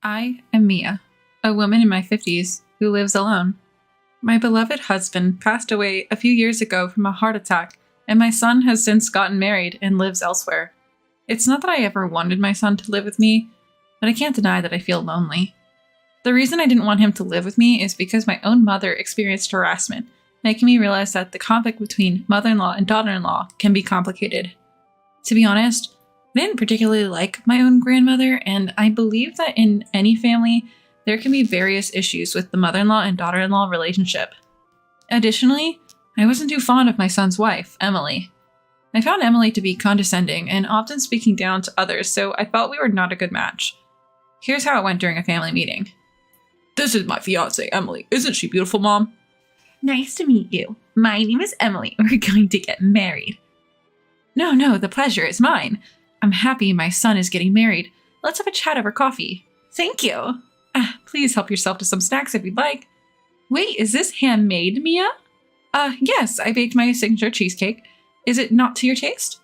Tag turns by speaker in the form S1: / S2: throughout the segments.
S1: I am Mia, a woman in my 50s who lives alone. My beloved husband passed away a few years ago from a heart attack, and my son has since gotten married and lives elsewhere. It's not that I ever wanted my son to live with me, but I can't deny that I feel lonely. The reason I didn't want him to live with me is because my own mother experienced harassment, making me realize that the conflict between mother-in-law and daughter-in-law can be complicated. To be honest, I didn't particularly like my own grandmother, and I believe that in any family, there can be various issues with the mother-in-law and daughter-in-law relationship. Additionally, I wasn't too fond of my son's wife, Emily. I found Emily to be condescending and often speaking down to others, so I felt we were not a good match. Here's how it went during a family meeting.
S2: This is my fiance, Emily. Isn't she beautiful, Mom?
S1: Nice to meet you. My name is Emily. We're going to get married. No, the pleasure is mine. I'm happy my son is getting married. Let's have a chat over coffee. Thank you. Please help yourself to some snacks if you'd like. Wait, is this handmade, Mia? Yes, I baked my signature cheesecake. Is it not to your taste?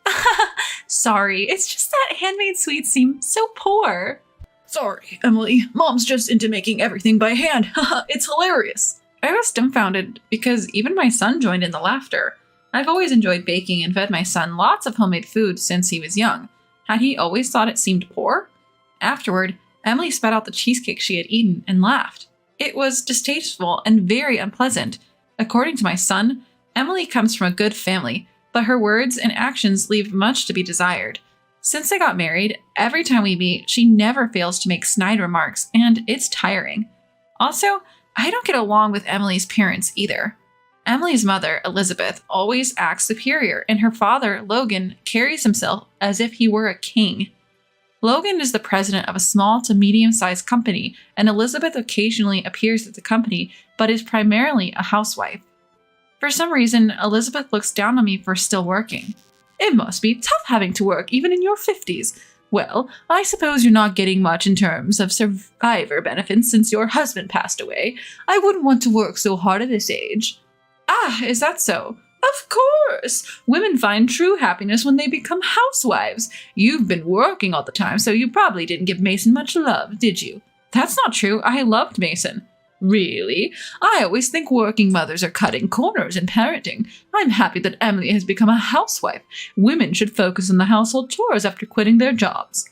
S1: Sorry, it's just that handmade sweets seem so poor.
S2: Sorry, Emily. Mom's just into making everything by hand. It's hilarious.
S1: I was dumbfounded because even my son joined in the laughter. I've always enjoyed baking and fed my son lots of homemade food since he was young. Had he always thought it seemed poor? Afterward, Emily spat out the cheesecake she had eaten and laughed. It was distasteful and very unpleasant. According to my son, Emily comes from a good family, but her words and actions leave much to be desired. Since they got married, every time we meet, she never fails to make snide remarks, and it's tiring. Also, I don't get along with Emily's parents either. Emily's mother, Elizabeth, always acts superior, and her father, Logan, carries himself as if he were a king. Logan is the president of a small to medium-sized company, and Elizabeth occasionally appears at the company, but is primarily a housewife. For some reason, Elizabeth looks down on me for still working.
S2: It must be tough having to work even in your 50s. Well, I suppose you're not getting much in terms of survivor benefits since your husband passed away. I wouldn't want to work so hard at this age.
S1: Ah, is that so?
S2: Of course! Women find true happiness when they become housewives. You've been working all the time, so you probably didn't give Mason much love, did you?
S1: That's not true. I loved Mason.
S2: Really? I always think working mothers are cutting corners in parenting. I'm happy that Emily has become a housewife. Women should focus on the household chores after quitting their jobs.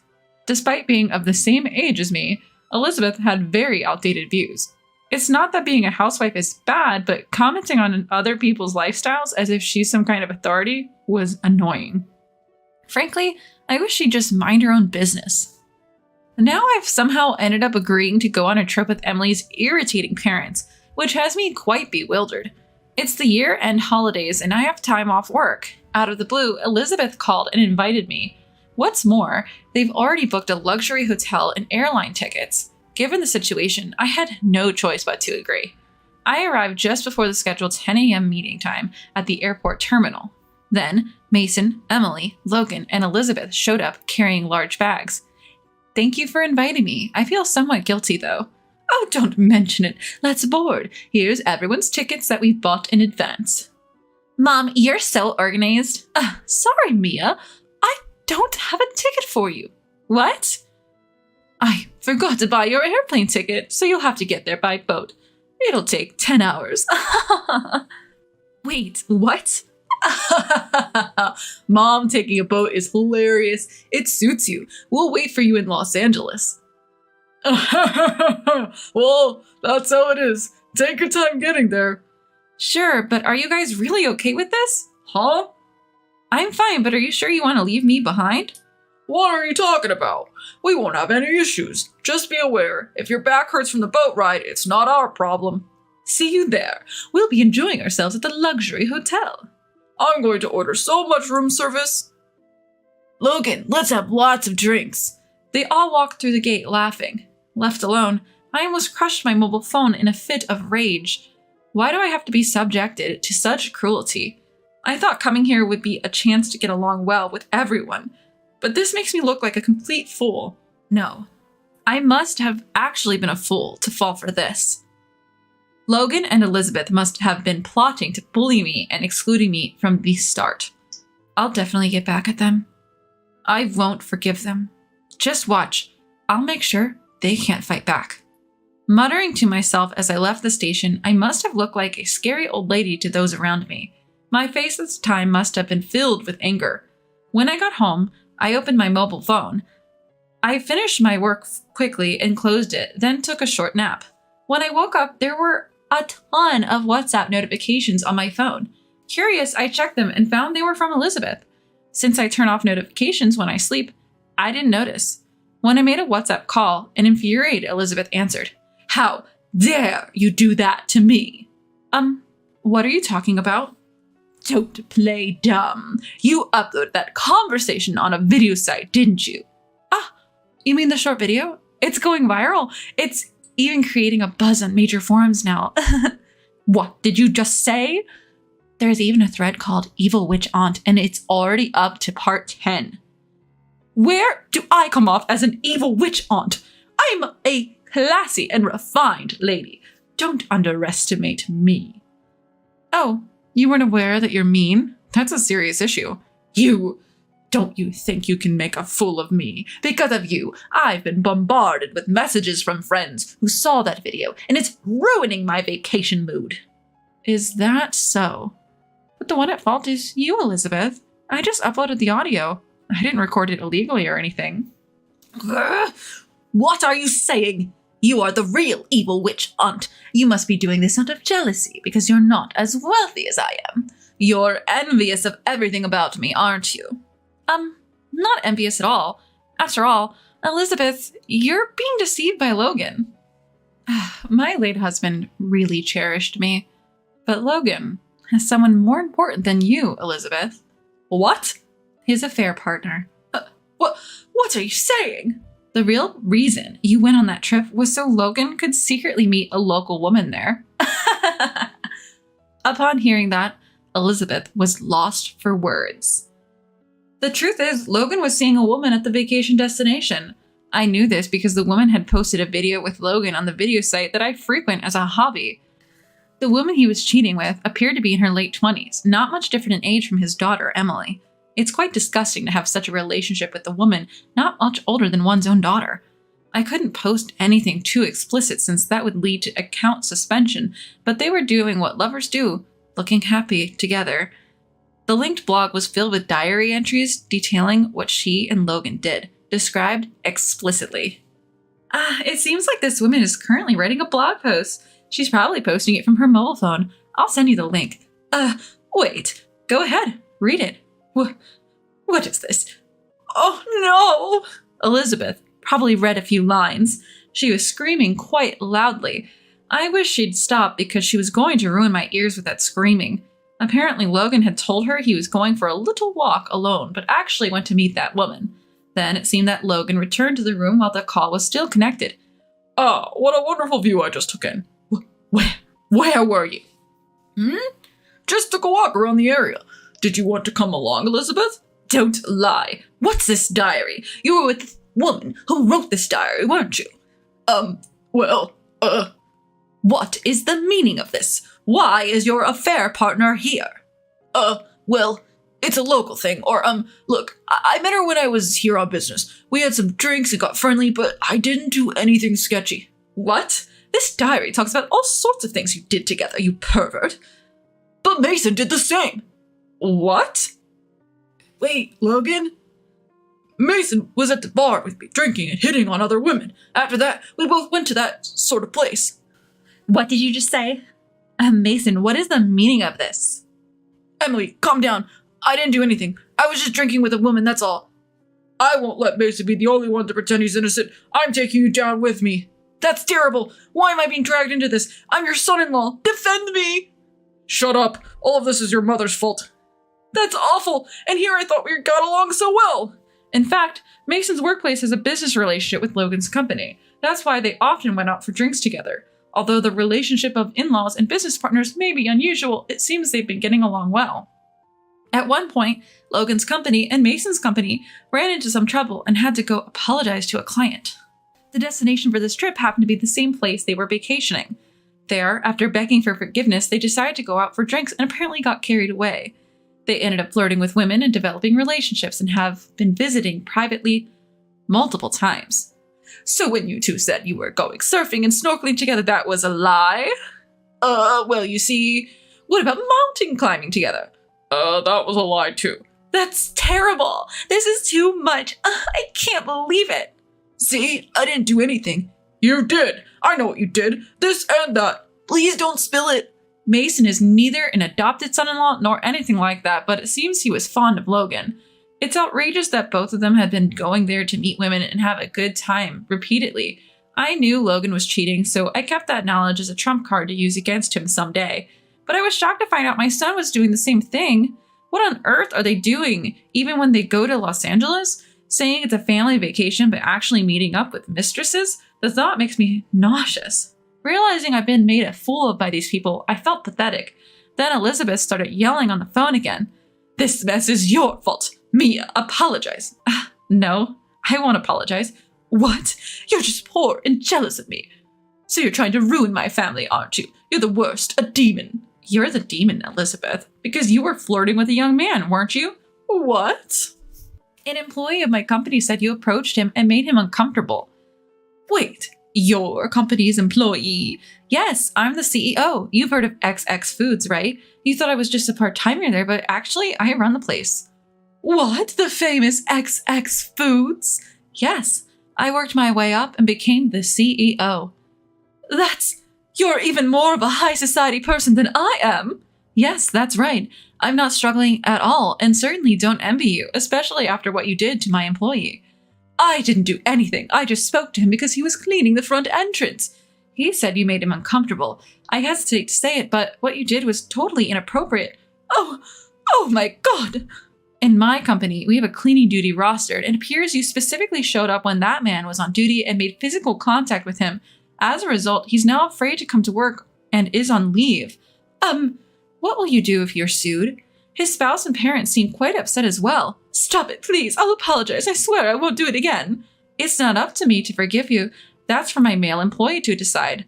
S1: Despite being of the same age as me, Elizabeth had very outdated views. It's not that being a housewife is bad, but commenting on other people's lifestyles as if she's some kind of authority was annoying. Frankly, I wish she'd just mind her own business. Now I've somehow ended up agreeing to go on a trip with Emily's irritating parents, which has me quite bewildered. It's the year-end holidays and I have time off work. Out of the blue, Elizabeth called and invited me. What's more, they've already booked a luxury hotel and airline tickets. Given the situation, I had no choice but to agree. I arrived just before the scheduled 10 a.m. meeting time at the airport terminal. Then, Mason, Emily, Logan, and Elizabeth showed up carrying large bags. Thank you for inviting me. I feel somewhat guilty, though.
S2: Oh, don't mention it. Let's board. Here's everyone's tickets that we've bought in advance.
S1: Mom, you're so organized.
S2: Sorry, Mia. I don't have a ticket for you.
S1: What?
S2: I forgot to buy your airplane ticket, so you'll have to get there by boat. It'll take 10 hours.
S1: Wait, what?
S2: Mom taking a boat is hilarious. It suits you. We'll wait for you in Los Angeles. Well, that's how it is. Take your time getting there.
S1: Sure, but are you guys really okay with this?
S2: Huh?
S1: I'm fine, but are you sure you want to leave me behind?
S2: What are you talking about? We won't have any issues. Just be aware, if your back hurts from the boat ride, it's not our problem. See you there. We'll be enjoying ourselves at the luxury hotel. I'm going to order so much room service. Logan, let's have lots of drinks.
S1: They all walked through the gate laughing. Left alone, I almost crushed my mobile phone in a fit of rage. Why do I have to be subjected to such cruelty? I thought coming here would be a chance to get along well with everyone. But this makes me look like a complete fool. No, I must have actually been a fool to fall for this. Logan and Elizabeth must have been plotting to bully me and excluding me from the start. I'll definitely get back at them. I won't forgive them. Just watch. I'll make sure They can't fight back. Muttering to myself as I left the station, I must have looked like a scary old lady to those around me. My face at the time must have been filled with anger. When I got home, I opened my mobile phone. I finished my work quickly and closed it, then took a short nap. When I woke up, there were a ton of WhatsApp notifications on my phone. Curious, I checked them and found they were from Elizabeth. Since I turn off notifications when I sleep, I didn't notice. When I made a WhatsApp call, an infuriated Elizabeth answered. How dare you do that to me? What are you talking about? Don't play dumb. You uploaded that conversation on a video site, didn't you? Ah, you mean the short video? It's going viral. It's even creating a buzz on major forums now. What did you just say? There's even a thread called Evil Witch Aunt, and it's already up to part 10. Where do I come off as an evil witch aunt? I'm a classy and refined lady. Don't underestimate me. Oh, you weren't aware that you're mean? That's a serious issue. Don't you think you can make a fool of me? Because of you, I've been bombarded with messages from friends who saw that video, and it's ruining my vacation mood. Is that so? But the one at fault is you, Elizabeth. I just uploaded the audio. I didn't record it illegally or anything. What are you saying? You are the real evil witch aunt. You must be doing this out of jealousy because you're not as wealthy as I am. You're envious of everything about me, aren't you? Not envious at all. After all, Elizabeth, you're being deceived by Logan. My late husband really cherished me. But Logan has someone more important than you, Elizabeth. What? His affair partner. What are you saying? The real reason you went on that trip was so Logan could secretly meet a local woman there. Upon hearing that, Elizabeth was lost for words. The truth is, Logan was seeing a woman at the vacation destination. I knew this because the woman had posted a video with Logan on the video site that I frequent as a hobby. The woman he was cheating with appeared to be in her late 20s, not much different in age from his daughter, Emily. It's quite disgusting to have such a relationship with a woman not much older than one's own daughter. I couldn't post anything too explicit since that would lead to account suspension, but they were doing what lovers do, looking happy together. The linked blog was filled with diary entries detailing what she and Logan did, described explicitly. It seems like this woman is currently writing a blog post. She's probably posting it from her mobile phone. I'll send you the link. Wait. Go ahead. Read it. What is this? Oh no! Elizabeth probably read a few lines. She was screaming quite loudly. I wish she'd stop because she was going to ruin my ears with that screaming. Apparently Logan had told her he was going for a little walk alone, but actually went to meet that woman. Then it seemed that Logan returned to the room while the call was still connected.
S2: Oh, what a wonderful view I just took in. Where were you? Just took a walk around the area. Did you want to come along, Elizabeth? Don't lie. What's this diary? You were with the woman who wrote this diary, weren't you? What is the meaning of this? Why is your affair partner here? Well, it's a local thing, look, I met her when I was here on business. We had some drinks and got friendly, but I didn't do anything sketchy. What? This diary talks about all sorts of things you did together, you pervert. But Mason did the same. What? Wait, Logan? Mason was at the bar with me, drinking and hitting on other women. After that, we both went to that sort of place.
S1: What did you just say? Mason, what is the meaning of this?
S2: Emily, calm down. I didn't do anything. I was just drinking with a woman, that's all. I won't let Mason be the only one to pretend he's innocent. I'm taking you down with me. That's terrible. Why am I being dragged into this? I'm your son-in-law. Defend me. Shut up. All of this is your mother's fault. That's awful. And here I thought we got along so well. In fact, Mason's workplace has a business relationship with Logan's company. That's why they often went out for drinks together. Although the relationship of in-laws and business partners may be unusual, it seems they've been getting along well. At one point, Logan's company and Mason's company ran into some trouble and had to go apologize to a client. The destination for this trip happened to be the same place they were vacationing. There, after begging for forgiveness, they decided to go out for drinks and apparently got carried away. They ended up flirting with women and developing relationships and have been visiting privately multiple times. So when you two said you were going surfing and snorkeling together, that was a lie? Well, you see, what about mountain climbing together? That was a lie too. That's terrible. This is too much. I can't believe it. See, I didn't do anything. You did. I know what you did. This and that. Please don't spill it.
S1: Mason is neither an adopted son-in-law nor anything like that, but it seems he was fond of Logan. It's outrageous that both of them had been going there to meet women and have a good time repeatedly. I knew Logan was cheating, so I kept that knowledge as a trump card to use against him someday. But I was shocked to find out my son was doing the same thing. What on earth are they doing, even when they go to Los Angeles? Saying it's a family vacation, but actually meeting up with mistresses? The thought makes me nauseous. Realizing I've been made a fool of by these people, I felt pathetic. Then Elizabeth started yelling on the phone again. This mess is your fault. Mia, apologize. No, I won't apologize. What? You're just poor and jealous of me. So you're trying to ruin my family, aren't you? You're the worst, a demon. You're the demon, Elizabeth, because you were flirting with a young man, weren't you? What? An employee of my company said you approached him and made him uncomfortable. Wait, your company's employee? Yes, I'm the CEO. You've heard of XX Foods, right? You thought I was just a part-timer there, but actually, I run the place. What? The famous XX Foods? Yes, I worked my way up and became the CEO. You're even more of a high society person than I am. Yes, that's right. I'm not struggling at all and certainly don't envy you, especially after what you did to my employee. I didn't do anything. I just spoke to him because he was cleaning the front entrance. He said you made him uncomfortable. I hesitate to say it, but what you did was totally inappropriate. Oh my God. In my company, we have a cleaning duty rostered, and it appears you specifically showed up when that man was on duty and made physical contact with him. As a result, he's now afraid to come to work and is on leave. What will you do if you're sued? His spouse and parents seem quite upset as well. Stop it, please. I'll apologize. I swear I won't do it again. It's not up to me to forgive you. That's for my male employee to decide.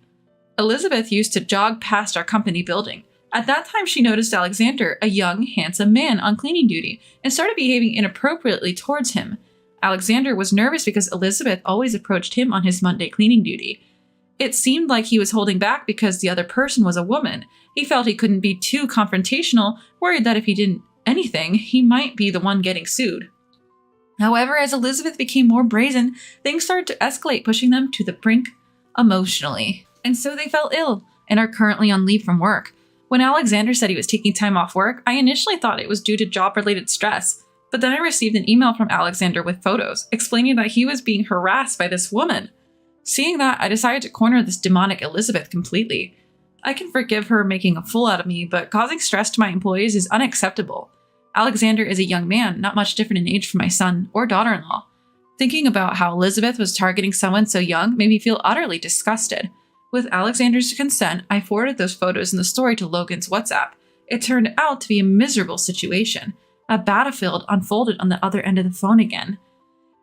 S1: Elizabeth used to jog past our company building. At that time, she noticed Alexander, a young, handsome man on cleaning duty, and started behaving inappropriately towards him. Alexander was nervous because Elizabeth always approached him on his Monday cleaning duty. It seemed like he was holding back because the other person was a woman. He felt he couldn't be too confrontational, worried that if he didn't anything, he might be the one getting sued. However, as Elizabeth became more brazen, things started to escalate, pushing them to the brink emotionally. And so they fell ill and are currently on leave from work. When Alexander said he was taking time off work, I initially thought it was due to job-related stress. But then I received an email from Alexander with photos, explaining that he was being harassed by this woman. Seeing that, I decided to corner this demonic Elizabeth completely. I can forgive her making a fool out of me, but causing stress to my employees is unacceptable. Alexander is a young man, not much different in age from my son or daughter-in-law. Thinking about how Elizabeth was targeting someone so young made me feel utterly disgusted. With Alexander's consent, I forwarded those photos in the story to Logan's WhatsApp. It turned out to be a miserable situation. A battlefield unfolded on the other end of the phone again.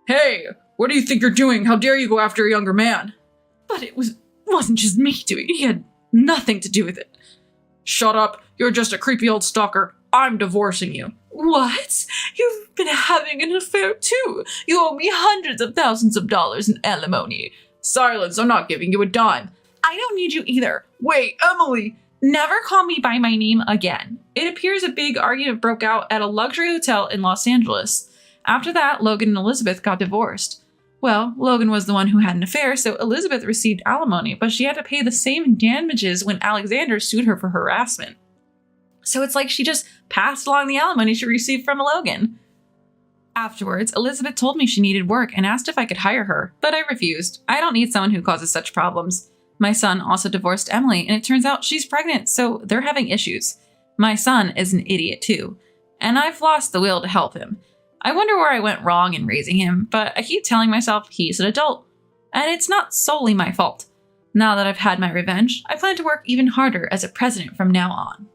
S1: Hey, what do you think you're doing? How dare you go after a younger man? But it wasn't just me doing it. He had nothing to do with it. Shut up. You're just a creepy old stalker. I'm divorcing you. What? You've been having an affair too. You owe me hundreds of thousands of dollars in alimony. Silence. I'm not giving you a dime. I don't need you either. Wait, Emily. Never call me by my name again. It appears a big argument broke out at a luxury hotel in Los Angeles. After that, Logan and Elizabeth got divorced. Well, Logan was the one who had an affair, so Elizabeth received alimony, but she had to pay the same damages when Alexander sued her for harassment. So it's like she just passed along the alimony she received from Logan. Afterwards, Elizabeth told me she needed work and asked if I could hire her, but I refused. I don't need someone who causes such problems. My son also divorced Emily, and it turns out she's pregnant, so they're having issues. My son is an idiot too, and I've lost the will to help him. I wonder where I went wrong in raising him, but I keep telling myself he's an adult. And it's not solely my fault. Now that I've had my revenge, I plan to work even harder as a president from now on.